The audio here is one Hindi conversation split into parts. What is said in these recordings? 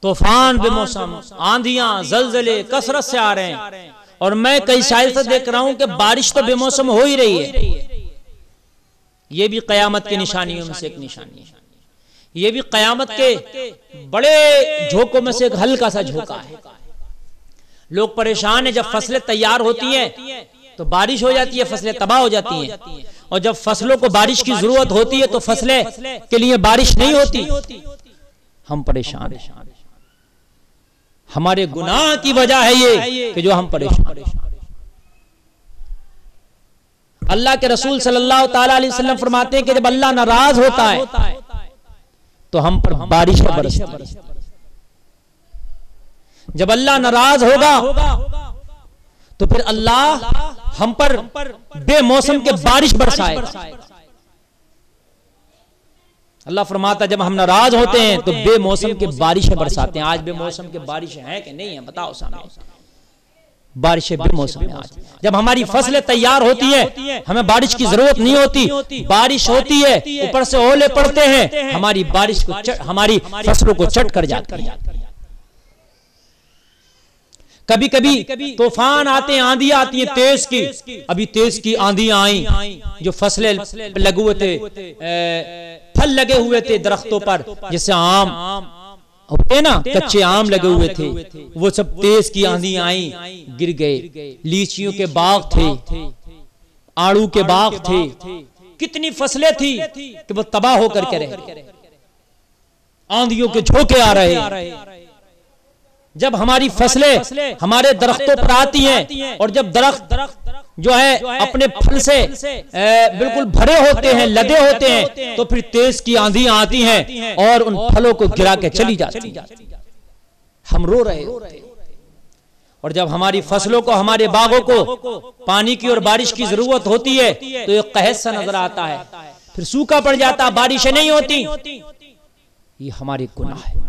तूफान बेमौसम, आंधियां, जलजले कसरत से आ रहे हैं, और मैं कई साल से देख रहा हूं कि बारिश तो बेमौसम हो ही रही है। ये भी कयामत की निशानियों में से एक निशानी है। ये भी कयामत के बड़े झोंकों में से एक हल्का सा झोंका है। लोग परेशान है, जब फसलें तैयार होती हैं तो बारिश हो जाती है, फसलें तबाह हो जाती हैं, और जब फसलों को बारिश की जरूरत होती है तो फसलें के लिए बारिश नहीं होती। हम परेशान हैं। हमारे गुनाह की वजह है ये कि जो हम परेशान। अल्लाह के रसूल सल्लल्लाहु ताला अलैहि वसल्लम फरमाते हैं कि जब अल्लाह नाराज होता है तो हम पर बारिश बरसती है। जब अल्लाह नाराज होगा तो फिर अल्लाह हम पर बेमौसम के बारिश बरसाएगा। अल्लाह फरमाता जब हम नाराज होते हैं तो बेमौसम के बारिशें बरसाते हैं। आज बेमौसम के बारिशें हैं कि नहीं है, बताओ सामने। बारिशें बेमौसम है। आज जब हमारी फसलें तैयार होती है, हमें बारिश की जरूरत नहीं होती, बारिश होती है, ऊपर से ओले पड़ते हैं, हमारी बारिश को हमारी फसलों को चट कर जाती है। कभी कभी तूफान आते हैं, आंधियां आती हैं तेज की। अभी तेज की आंधियां आई, जो फसलें लगे हुए थे, फल लगे हुए थे दरख्तों पर, जैसे आम होते ना, कच्चे आम लगे हुए थे, वो सब तेज की आंधी आई, गिर गए। लीचियों के बाग थे, आड़ू के बाग थे, कितनी फसलें थी कि वो तबाह होकर के रहे। आंधियों के झोंके आ रहे। जब हमारी फसलें हमारे दरख्तों पर आती हैं, और जब दरख्त जो है अपने फल से बिल्कुल भरे होते हैं, लदे होते हैं, तो फिर तेज की आंधियां आती हैं और उन फलों को गिरा के चली जाती हैं। हम रो रहे होते हैं। और जब हमारी फसलों को, हमारे बागों को पानी की और बारिश की जरूरत होती है तो एक कहत सा नजर आता है, फिर सूखा पड़ जाता, बारिशें नहीं होती। ये हमारे गुनाह है।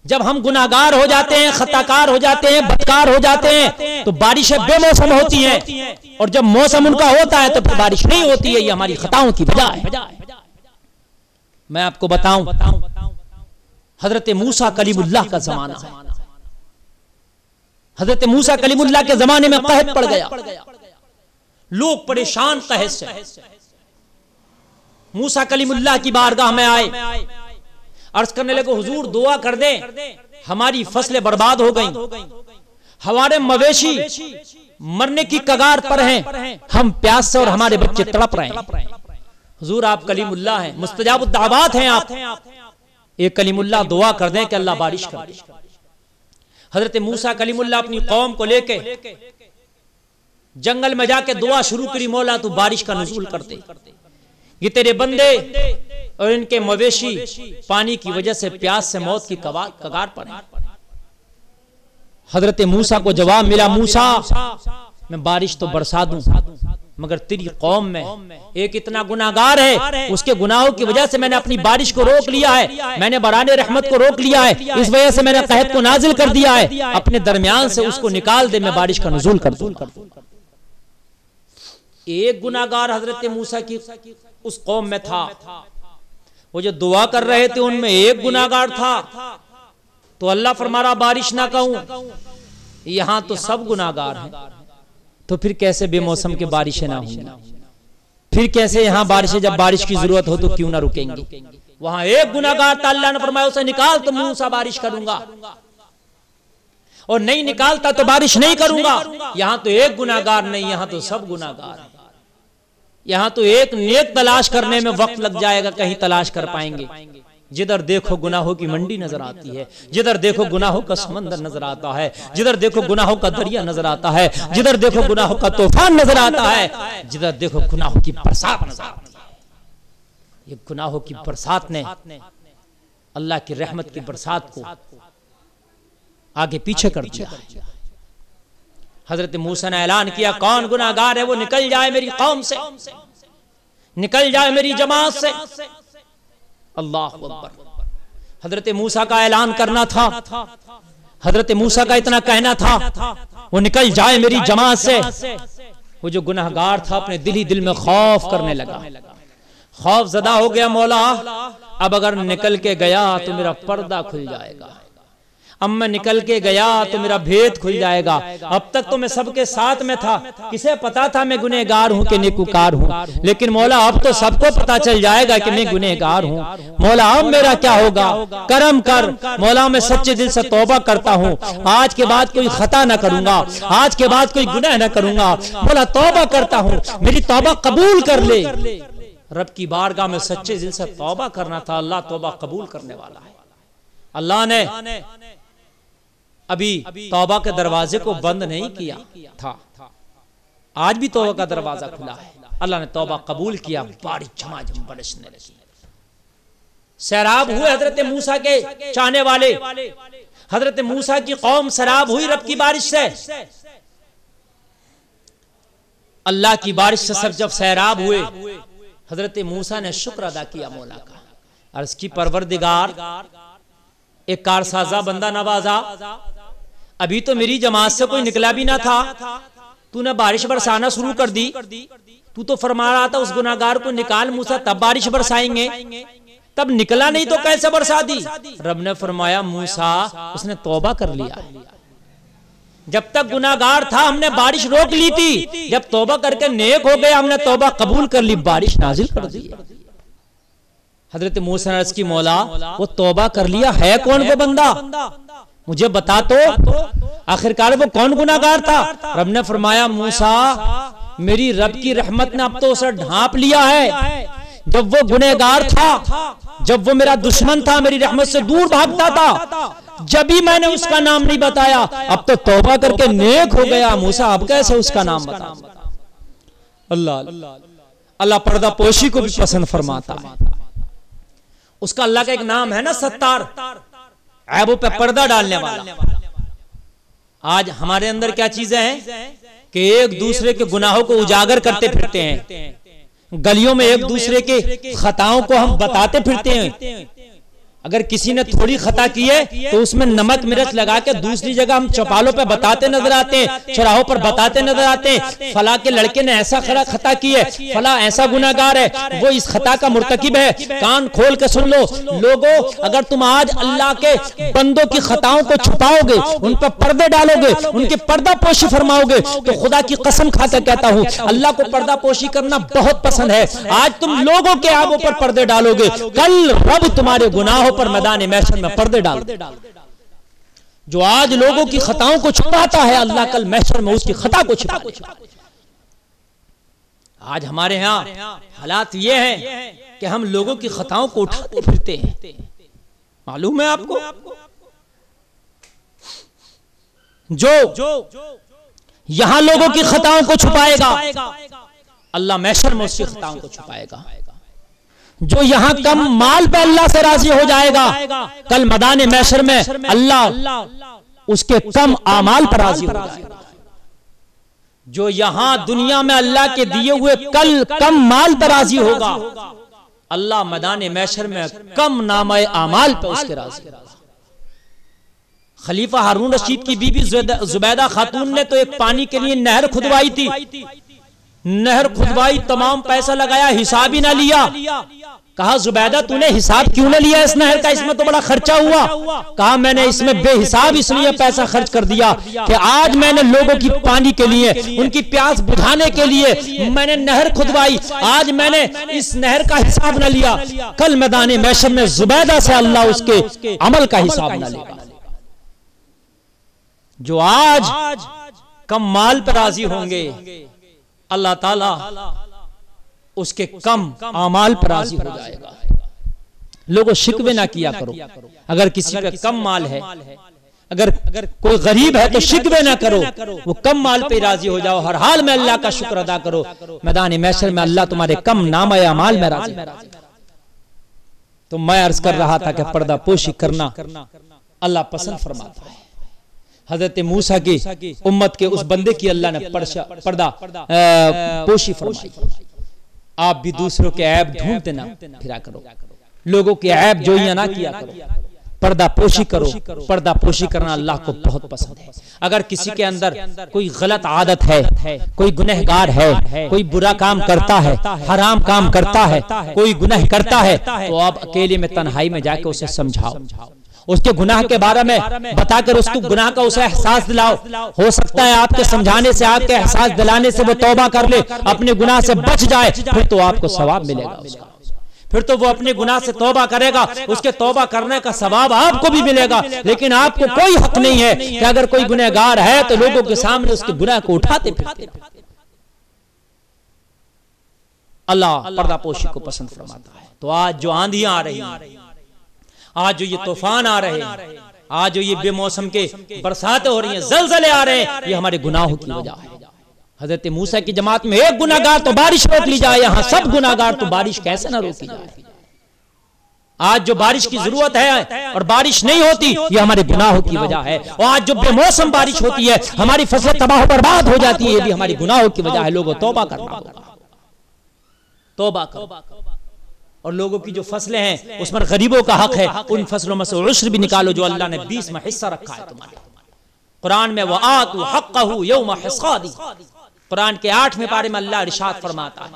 जब हम गुनाहगार हो जाते हैं, खताकार हो जाते हैं, बदकार हो जाते हैं, तो बारिशें बेमौसम होती हैं, और जब मौसम उनका होता है तो फिर बारिश नहीं होती है। ये हमारी खताओं की वजह है। मैं आपको बताऊं, हजरत मूसा कलीमुल्लाह का जमाना है। हजरत मूसा कलीमुल्लाह के जमाने में कहत पड़ गया, लोग परेशान कहत से। मूसा कलीमुल्लाह की बारगाह में आए, अर्ज करने लगे, हुजूर दुआ कर दे, हमारी फसलें बर्बाद हो गईं, हमारे मवेशी मरने की कगार पर हैं, हम प्यास से और हमारे बच्चे तड़प रहे हैं। हुजूर आप कलीमुल्लाह हैं, मुस्तजाबुद दावत हैं आप, एक कलीमुल्लाह दुआ कर दें कि अल्लाह बारिश कर दे। हजरत मूसा कलीमुल्लाह अपनी कौम को लेके जंगल में जाके दुआ शुरू करी, मौला तू बारिश का नुज़ूल कर दे, ये तेरे बंदे और इनके मवेशी पानी की वजह से प्यास से मौत की कगार पर हैं। हजरत मूसा को जवाब मिला, मूसा मैं बारिश तो बरसा दूं, मगर तेरी कौम में एक इतना गुनाहगार है, उसके गुनाहों की वजह से मैंने अपनी बारिश को रोक लिया है, मैंने बराने रहमत को रोक लिया है, इस वजह से मैंने कहत को नाजिल कर दिया है, अपने दरमियान से उसको निकाल दे, मैं बारिश का नुज़ूल कर दूं। एक गुनाहगार हजरत मूसा की उस कौम में था, वो जो दुआ कर रहे थे उनमें एक गुनाहगार था, तो अल्लाह फरमा रहा बारिश ना कहूं, यहां तो सब गुनाहगार हैं, तो फिर कैसे बेमौसम के बारिशें ना होंगी? फिर कैसे यहां बारिशें, जब बारिश की जरूरत हो तो क्यों ना रुकेंगी? वहां एक गुनाहगार था, अल्लाह ने फरमाया उसे निकाल तो मूसा बारिश करूंगा, और नहीं निकालता तो बारिश नहीं करूंगा। यहां तो एक गुनाहगार नहीं, यहां तो सब गुनाहगार। यहां तो एक नेक तलाश करने में वक्त लग जाएगा, कहीं तलाश कर पाएंगे। जिधर देखो गुनाहों की मंडी नजर आती है, जिधर देखो गुनाहों का समंदर नजर आता है, जिधर देखो गुनाहों का दरिया नजर आता है, जिधर देखो गुनाहों का तूफान नजर आता है, जिधर देखो गुनाहों की बरसात नजर आती है। ये गुनाहों की बरसात ने अल्लाह की रहमत की बरसात को आगे पीछे कर दिया। हजरत मूसा ने ऐलान किया, कौन गुनाहगार है वो निकल जाए मेरी कौम से, निकल जाए मेरी जमात से। अल्लाह अकबर। हजरत मूसा का ऐलान करना था, हजरत मूसा का इतना कहना था, वो निकल जाए मेरी जमात से। वो जो गुनाहगार था अपने दिल ही दिल में खौफ करने लगा, खौफ ज़दा हो गया, मौला अब अगर निकल के गया तो मेरा पर्दा खुल जाएगा, अब मैं निकल के गया तो मेरा भेद खुल जाएगा। अब तक तो मैं सबके साथ में था, किसे पता था मैं गुनहगार हूं कि नेकूकार हूं, लेकिन मौला अब तो सबको पता चल जाएगा कि मैं गुनहगार हूं। मौला अब मेरा क्या होगा, करम कर मौला, मैं सच्चे दिल से तौबा करता हूं, आज के बाद कोई खता ना करूंगा, आज के बाद कोई गुनाह ना करूंगा। मौला तौबा करता हूं, मेरी तौबा कबूल कर ले। रब की बारगाह में सच्चे दिल से तौबा करना था, अल्लाह तौबा कबूल करने वाला है। अल्लाह ने अभी तौबा के दरवाजे को बंद नहीं किया था, आज भी तौबा का दरवाजा खुला है। अल्लाह ने तौबा कबूल किया, बारिश झमाझम बरसने लगी। सैराब हुए हजरत मूसा के चाहने वाले, हजरत मूसा की कौम सैराब हुई रब की बारिश से। अल्लाह की बारिश से सब जब सैराब हुए, हजरत मूसा ने शुक्र अदा किया मौला का, अर्ज की परवरदिगार एक कारसाजा बंदा नवाजा, अभी तो मेरी जमात से कोई निकला भी ना था, तूने बारिश बरसाना शुरू कर दी। तू तो फरमा रहा था उस गुनाहगार को निकाल मूसा तब बारिश बरसाएंगे, तब निकला नहीं तो कैसे बरसा दी। रब ने फरमाया मूसा उसने तौबा कर लिया, जब तक गुनाहगार था हमने बारिश रोक ली थी, जब तौबा करके नेक हो गया हमने तौबा कबूल कर ली, बारिश नाजिल कर दी। हजरत मूसा ने अर्ज की मौला वो तौबा कर लिया है कौन वो बंदा, मुझे बता तो आखिरकार वो कौन गुनाहगार था। रब ने फरमाया मूसा मेरी रब की रहमत ने अब तो उसे ढांप लिया है, जब वो गुनहगार था, जब वो मेरा दुश्मन था, मेरी रहमत से दूर भागता था, जब भी मैंने उसका नाम नहीं बताया, अब तो तौबा करके नेक हो गया मूसा, अब कैसे उसका नाम बता। अल्लाह अल्लाह पर्दा पोशी को भी पसंद फरमाता है। उसका अल्लाह का एक नाम है ना सत्तार, ऐबों पे पर्दा डालने वाला। आज हमारे अंदर क्या चीजें हैं कि एक दूसरे के गुनाहों को उजागर करते फिरते हैं, गलियों में एक दूसरे के खताओं को हम बताते फिरते हैं। अगर किसी ने थोड़ी खता की है तो उसमें नमक मिर्च लगा के दूसरी जगह हम चौपालों पे बताते नजर आते हैं, चौराहों पर बताते नजर आते हैं, फला के लड़के ने ऐसा खरा खता की है, फला ऐसा गुनाहगार है, वो इस खता का मुर्तकिब है। कान खोल के सुन लो लोगों, अगर तुम आज अल्लाह के बंदों की खताओं को छुपाओगे, उन पर पर्दे डालोगे, उनकी पर्दा पोशी फरमाओगे, तो खुदा की कसम खाकर कहता हूं अल्लाह को पर्दा पोशी करना बहुत पसंद है। आज तुम लोगों के आबों पर पर्दे डालोगे, कल रब तुम्हारे गुनाहों पर मैदान महशर में पर्दे डाल। जो आज लोगों की खताओं को छुपाता है, अल्लाह कल महशर में उसकी खता को छुपा देगा। आज हमारे यहां हालात ये हैं कि हम लोगों की खताओं को उठाते फिरते हैं। मालूम है आपको, जो यहां लोगों की खताओं को छुपाएगा, अल्लाह महशर में उसकी खताओं को छुपाएगा। जो यहां कम माल पे अल्लाह से राजी हो जाएगा, कल मैदान महशर में अल्लाह उसके कम आमाल पर राजी हो जाएगा। जो यहां दुनिया में अल्लाह के दिए हुए कल कम माल पर राजी होगा, अल्लाह मैदान महशर में कम नामे आमाल पे उसके राजी होगा। खलीफा हारून रशीद की बीबी जुबैदा खातून ने तो एक पानी के लिए नहर खुदवाई थी, नहर खुदवाई, तमाम पैसा लगाया, हिसाब ही ना लिया। कहा जुबैदा तूने हिसाब क्यों ना लिया इस नहर का, इसमें तो बड़ा खर्चा हुआ। कहा मैंने इसमें बेहिसाब इसलिए पैसा खर्च कर दिया कि आज मैंने लोगों की पानी के लिए, उनकी प्यास बुझाने के लिए मैंने नहर खुदवाई, आज मैंने इस नहर का हिसाब ना लिया, कल मैदान महशर में जुबैदा से अल्लाह उसके अमल का हिसाब ना लेगा। जो आज कम माल पर राजी होंगे, अल्लाह ताला उसके कम आमाल पर राजी हो जाएगा। लोगों शिकवे ना किया करो, अगर किसी पे कम माल है, अगर कोई गरीब है तो शिकवे ना करो, वो कम माल पे राजी हो जाओ, हर हाल में अल्लाह का शुक्र अदा करो। मैदान महशर में अल्लाह तुम्हारे कम नामे अमाल में राजी। तो मैं अर्ज कर रहा था कि पर्दा पोशी करना अल्लाह पसंद फरमाता है। हजरत मूसा की उम्मत के उस बंदे की अल्लाह ने पर्दा पोशी फरमाई। आप भी दूसरों के ऐब ढूंढते ना फिरा करो, लोगों के ऐब जोइया ना किया करो। पर्दापोशी करो। पर्दापोशी करना अल्लाह को बहुत पसंद है। अगर किसी के अंदर कोई गलत आदत है, कोई गुनहगार है, कोई बुरा काम करता है, हराम काम करता है, कोई गुनाह करता है, तो आप अकेले में तन्हाई में जाके उसे समझाओ, उसके गुनाह के बारे में बताकर उसको गुनाह का उसे एहसास दिलाओ। हो सकता है आपके समझाने से, आपके एहसास दिलाने से वो तौबा कर ले, अपने गुनाह से बच जाए, फिर तो आपको सवाब मिलेगा उसका। फिर तो वो अपने गुनाह से तौबा करेगा, उसके तौबा करने का सवाब आपको भी मिलेगा। लेकिन आपको कोई हक नहीं है कि अगर कोई गुनहगार है तो लोगों के सामने उसके गुनाह को उठाते फिरते। अल्लाह पर्दापोशी को पसंद फरमाता है। तो आज जो आंधियां आ रही हैं, आज जो ये तूफान आ रहे हैं, आज जो ये बेमौसम के बरसातें हो रही हैं, जलजले आ रहे हैं, ये हमारे गुनाहों की वजह है। हजरत मूसा की जमात में एक गुनाहगार तो बारिश रोक ली जाए, यहां सब गुनाहगार तो बारिश कैसे ना रोकी जाए। आज जो बारिश की जरूरत है और बारिश नहीं होती, ये हमारे गुनाहों की वजह है। और आज जो बेमौसम बारिश होती है, हमारी फसलें तबाह बर्बाद हो जाती है, ये भी हमारी गुनाहों की वजह है। लोगों तौबा करना होगा, तौबा करो। और लोगों की जो फसलें हैं उसमें गरीबों का हक है, उन फसलों में से उश्र भी निकालो जो अल्लाह ने 20 में हिस्सा रखा है तुम्हारे। कुरान में वआतु हक़्क़हु यौम हिसादी, कुरान के 8वें पारे में अल्लाह इरशाद फरमाता है,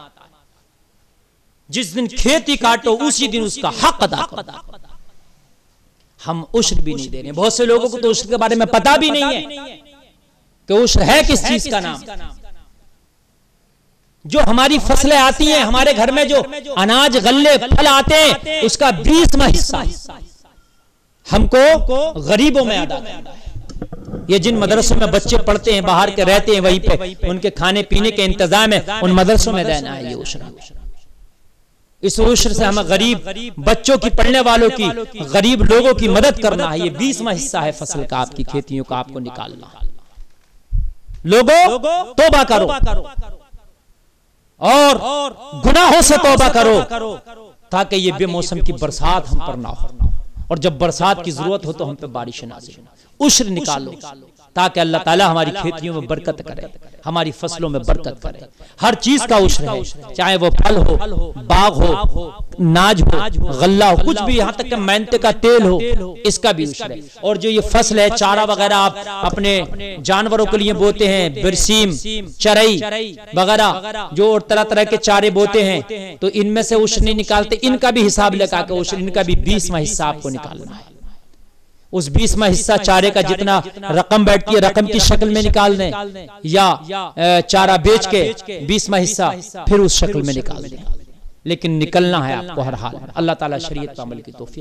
जिस दिन खेती काटो उसी दिन उसका हक अदा करो। हम उश्र भी नहीं दे रहे। बहुत से लोगों को तो उश्र के बारे में पता भी नहीं है कि उश्र है किस चीज का नाम। जो हमारी फसलें आती हैं, हमारे घर में जो अनाज गल्ले फल आते हैं, उसका 20वां हिस्सा हमको गरीबों में अदा करना है। ये जिन मदरसों में बच्चे पढ़ते हैं, बाहर के रहते हैं, वहीं पे उनके खाने पीने के इंतजाम है, उन मदरसों में देना है ये उश्र। इस उश्र से हमें गरीब बच्चों की, पढ़ने वालों की, गरीब लोगों की मदद करना है। ये 20वां हिस्सा है फसल का, आपकी खेतियों का आपको निकालना। लोगों तौबा करो और गुनाहों से तौबा करो, ताकि ये बेमौसम की बरसात हम पर ना हो। और जब बरसात की जरूरत हो तो हम पे बारिश नाज़िल हो। उश्र निकालो ताकि अल्लाह ताला हमारी खेतियों में बरकत करे, हमारी फसलों में बरकत करे। हर चीज का उश्र है, चाहे वो फल हो, बाग हो, नाज हो, गल्ला हो, कुछ भी, यहाँ तक कि मेहनत का तेल हो, इसका भी उश्र है। और जो ये फसल है, चारा वगैरह आप अपने जानवरों के लिए बोते हैं, बरसीम, चरई वगैरह, जो और तरह तरह के चारे बोते हैं, तो इनमें से उश्र नहीं निकालते। इनका भी हिसाब लगा के उश्र, इनका भी 20वां हिस्सा आपको निकालना है। उस 20वां हिस्सा चारे का जितना रकम बैठती है, रकम की शक्ल में निकाल दें, या चारा बेच के 20वां हिस्सा फिर उस शक्ल में निकाल दें। लेकिन निकलना है आपको हर हाल में। अल्लाह ताला शरीयत पर अमल की तौफीक